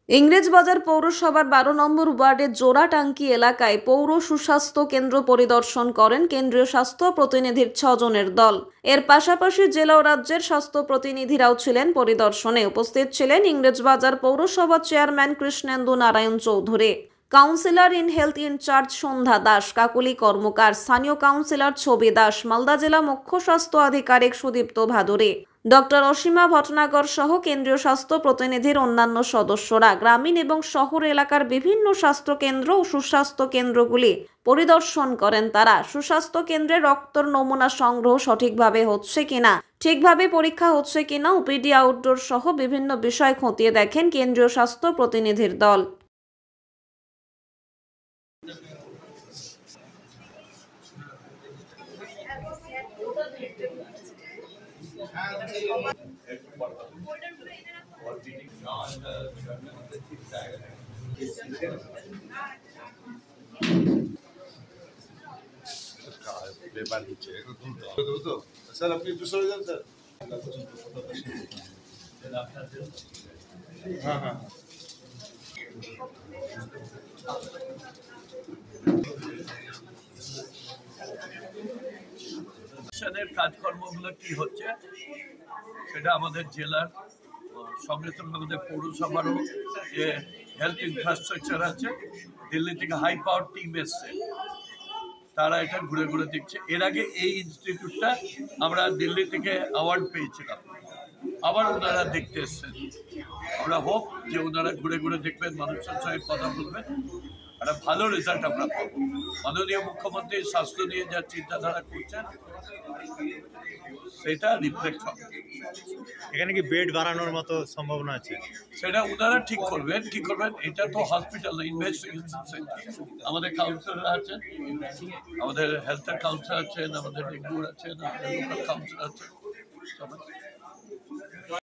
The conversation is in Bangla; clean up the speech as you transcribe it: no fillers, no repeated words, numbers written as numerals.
ইংরেজবাজার পৌরসভার ১২ নম্বর ওয়ার্ডের জোড়াটাঙ্কি এলাকায় পৌর সুস্বাস্থ্য কেন্দ্র পরিদর্শন করেন কেন্দ্রীয় স্বাস্থ্য প্রতিনিধির ৬ জনের দল। এর পাশাপাশি জেলা ও রাজ্যের স্বাস্থ্য প্রতিনিধিরাও ছিলেন পরিদর্শনে। উপস্থিত ছিলেন ইংরেজবাজার পৌরসভা chairman Krishnendu Narayan Chowdhury, councillor in health in charge Sandhya Das, Kakuli Karmakar, স্থানীয় কাউন্সিলর ছবি দাস, মালদা জেলা মুখ্য স্বাস্থ্য আধিকারিক সুদীপ্ত ভাদুরী, ডক্টর অসীমা ভটনাগর সহ কেন্দ্রীয় স্বাস্থ্য প্রতিনিধির অন্যান্য সদস্যরা গ্রামীণ এবং শহর এলাকার বিভিন্ন স্বাস্থ্য কেন্দ্র ও সুস্বাস্থ্য কেন্দ্রগুলি পরিদর্শন করেন। তারা সুস্বাস্থ্য কেন্দ্রে রক্তর নমুনা সংগ্রহ সঠিকভাবে হচ্ছে কিনা, ঠিকভাবে পরীক্ষা হচ্ছে কিনা, ওপিডি আউটডোর সহ বিভিন্ন বিষয় খতিয়ে দেখেন কেন্দ্রীয় স্বাস্থ্য প্রতিনিধির দল। सर अपनी दूसरा सर हाँ हाँ কাজকর্মগুলো কি হচ্ছে সেটা আমাদের জেলার সঙ্গে সঙ্গে আমাদের পৌরসভারও যে হেলথ ইনফ্রাস্ট্রাকচার আছে, দিল্লি থেকে হাই পাওয়ার টিম এসছে, তারা এটা ঘুরে ঘুরে দেখছে। এর আগে এই ইনস্টিটিউটটা আমরা দিল্লি থেকে অ্যাওয়ার্ড পেয়েছিলাম, আবার ওনারা দেখতে এসছেন। আমরা হোপ যে ওনারা ঘুরে ঘুরে দেখবেন, মানুষের সঙ্গে কথা বলবেন, একটা ভালো রেজাল্ট আমরা পাবো। মাননীয় মুখ্যমন্ত্রী স্বাস্থ্য নিয়ে যা চিন্তাধারা করছেন সেটা রিফ্লেক্ট হবে। এখানে কি বেড বাড়ানোর মতো সম্ভাবনা আছে? সেটা ওনারা ঠিক করবেন। এটা তো হসপিটাল না, ইনভেস্টিগেশন সেন্টার। আমাদের কাউন্সিলর আছেন, আমাদের হেলথের কাউন্সিলর আছেন, আমাদের ডেঙ্গুর আছেন, আমাদের লোকাল কাউন্সিলর আছেন।